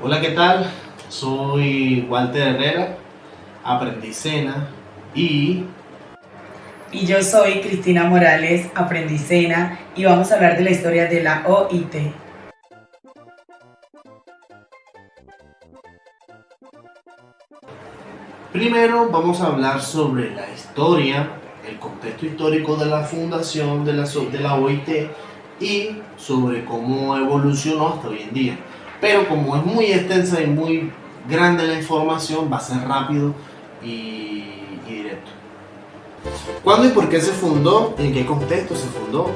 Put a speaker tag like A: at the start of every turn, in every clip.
A: Hola, ¿qué tal? Soy Walter Herrera, aprendicena y
B: Y yo soy Cristina Morales, aprendicena, y vamos a hablar de la historia de la OIT.
A: primero vamos a hablar sobre la historia, el contexto histórico de la fundación de la OIT y sobre cómo evolucionó hasta hoy en día. Pero como es muy extensa y muy grande la información, va a ser rápido y directo. ¿Cuándo y por qué se fundó? ¿En qué contexto se fundó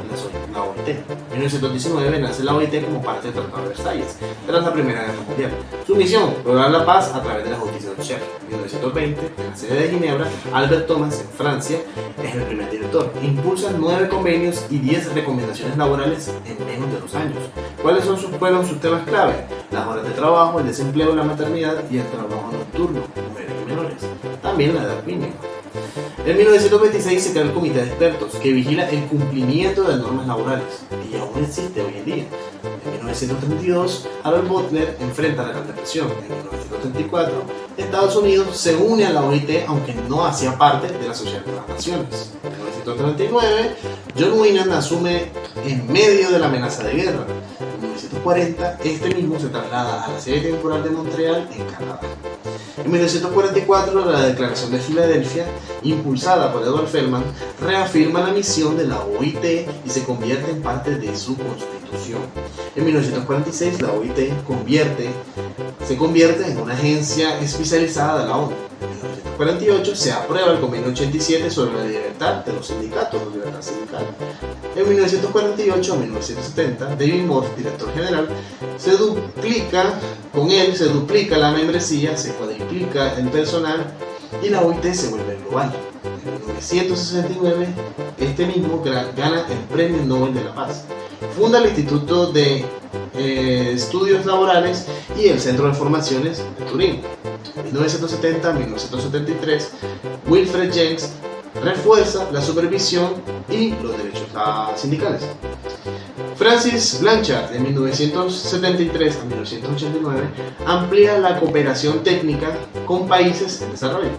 A: la OIT? En 1919 nace la OIT como parte del Tratado de Versalles tras la Primera Guerra Mundial. Su misión, lograr la paz a través de la justicia social. En 1920, en la sede de Ginebra, Albert Thomas, en Francia, es el primer director. Impulsa 9 convenios y 10 recomendaciones laborales en menos de 2 años. ¿Cuáles fueron sus temas clave? Las horas de trabajo, el desempleo, la maternidad y el trabajo nocturno, mujeres y menores. También la edad mínima. En 1926 se crea el Comité de Expertos, que vigila el cumplimiento de las normas laborales, y aún existe hoy en día. En 1932, Harold Butler enfrenta la Gran Depresión. En 1934, Estados Unidos se une a la OIT, aunque no hacía parte de la Sociedad de las Naciones. En 1939, John Winnan asume en medio de la amenaza de guerra. En 1940, este mismo se traslada a la sede temporal de Montreal, en Canadá. En 1944, la Declaración de Filadelfia, impulsada por Edward Feldman, reafirma la misión de la OIT y se convierte en parte de su constitución. En 1946, la OIT se convierte en una agencia especializada de la ONU. En 1948 se aprueba el Convenio 87 sobre la libertad de los sindicatos, la libertad sindical. En 1948 a 1970, David Morse, director general, se duplica la membresía, se cuadriplica el personal y la OIT se vuelve global. En 1969, este mismo gana el Premio Nobel de la Paz. Funda el Instituto de Estudios Laborales y el Centro de Formaciones de Turín. En 1970 a 1973, Wilfred Jennings refuerza la supervisión y los derechos sindicales. Francis Blanchard, de 1973 a 1989, amplía la cooperación técnica con países en desarrollo,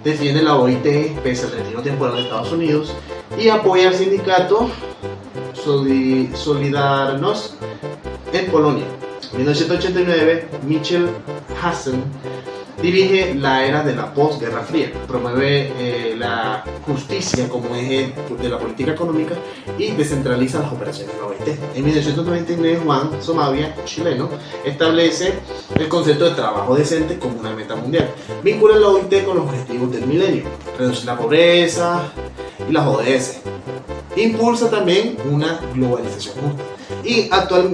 A: defiende la OIT pese al retiro temporal de Estados Unidos y apoya al sindicato Solidarność en Polonia. En 1989, Michel Hassen dirige la era de la posguerra fría, promueve la justicia como eje de la política económica y descentraliza las operaciones de la OIT. En 1999, Juan Somavia, chileno, establece el concepto de trabajo decente como una meta mundial. Vincula la OIT con los objetivos del milenio, reducir la pobreza y las ODS. Impulsa también una globalización justa. Y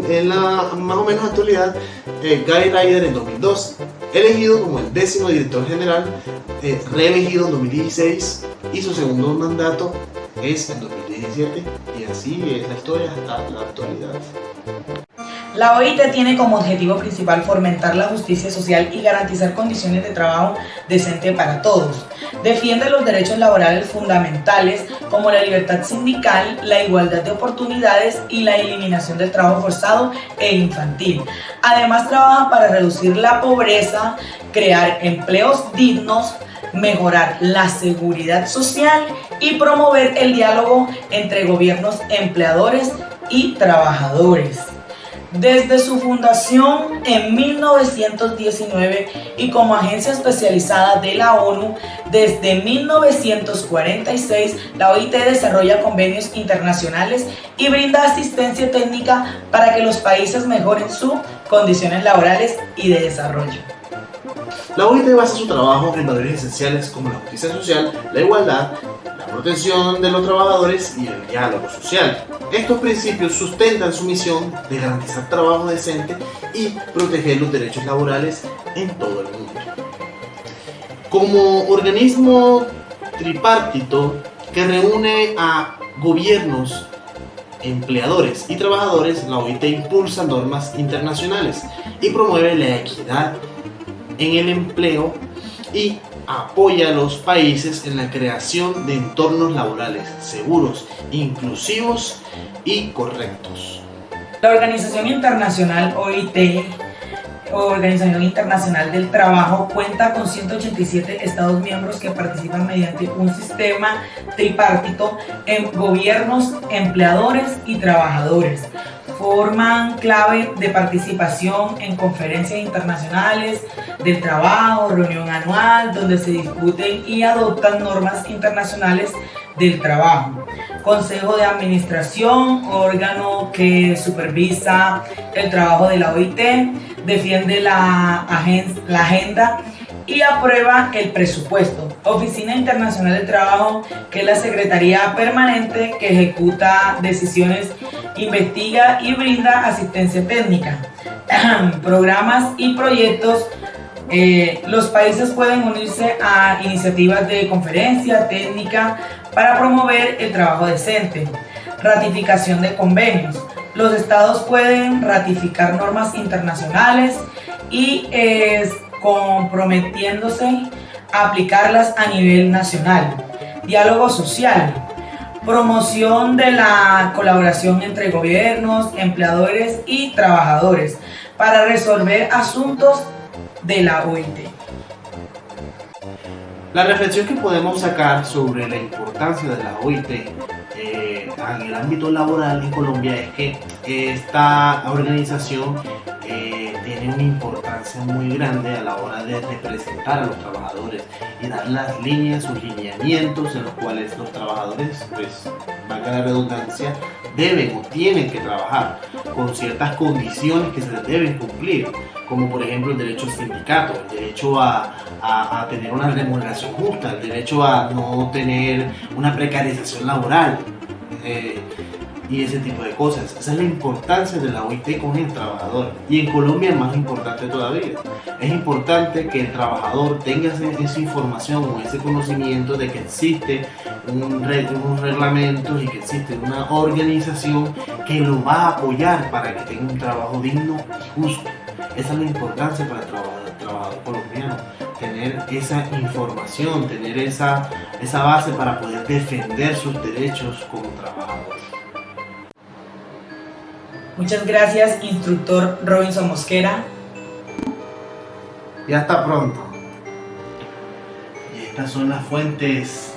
A: en la más o menos actualidad, Guy Ryder en 2002, elegido como el 10º director general, reelegido en 2016 y su segundo mandato es en 2017 y así es la historia hasta la actualidad.
B: La OIT tiene como objetivo principal fomentar la justicia social y garantizar condiciones de trabajo decente para todos. Defiende los derechos laborales fundamentales como la libertad sindical, la igualdad de oportunidades y la eliminación del trabajo forzado e infantil. Además, trabaja para reducir la pobreza, crear empleos dignos, mejorar la seguridad social y promover el diálogo entre gobiernos, empleadores y trabajadores. Desde su fundación en 1919 y como agencia especializada de la ONU, desde 1946, la OIT desarrolla convenios internacionales y brinda asistencia técnica para que los países mejoren sus condiciones laborales y de desarrollo.
A: La OIT basa su trabajo en valores esenciales como la justicia social, la igualdad, la protección de los trabajadores y el diálogo social. Estos principios sustentan su misión de garantizar trabajo decente y proteger los derechos laborales en todo el mundo. Como organismo tripartito que reúne a gobiernos, empleadores y trabajadores, la OIT impulsa normas internacionales y promueve la equidad en el empleo y apoya a los países en la creación de entornos laborales seguros, inclusivos y correctos.
B: La Organización Internacional OIT Organización Internacional del Trabajo cuenta con 187 Estados miembros que participan mediante un sistema tripartito en gobiernos, empleadores y trabajadores. Forman clave de participación en conferencias internacionales del trabajo, reunión anual, donde se discuten y adoptan normas internacionales del trabajo. Consejo de Administración, órgano que supervisa el trabajo de la OIT, defiende la agenda y aprueba el presupuesto. Oficina Internacional del Trabajo, que es la secretaría permanente que ejecuta decisiones, investiga y brinda asistencia técnica. Programas y proyectos. Los países pueden unirse a iniciativas de conferencia técnica para promover el trabajo decente. Ratificación de convenios. Los estados pueden ratificar normas internacionales y comprometiéndose a aplicarlas a nivel nacional. Diálogo social. Promoción de la colaboración entre gobiernos, empleadores y trabajadores para resolver asuntos de la OIT.
A: La reflexión que podemos sacar sobre la importancia de la OIT en el ámbito laboral en Colombia es que esta organización tiene una importancia muy grande a la hora de representar a los trabajadores y dar las líneas, sus lineamientos en los cuales los trabajadores, pues, valga la redundancia, deben o tienen que trabajar con ciertas condiciones que se les deben cumplir, como por ejemplo el derecho al sindicato, el derecho a tener una remuneración justa, el derecho a no tener una precarización laboral y ese tipo de cosas. Esa es la importancia de la OIT con el trabajador, y en Colombia es más importante todavía. Es importante que el trabajador tenga esa información o ese conocimiento de que existe unos reglamentos y que existe una organización que lo va a apoyar para que tenga un trabajo digno y justo. Esa es la importancia para el trabajador colombiano, tener esa información, tener esa base para poder defender sus derechos como trabajador.
B: Muchas gracias, instructor Robinson Mosquera.
A: Y hasta pronto. Y estas son las fuentes.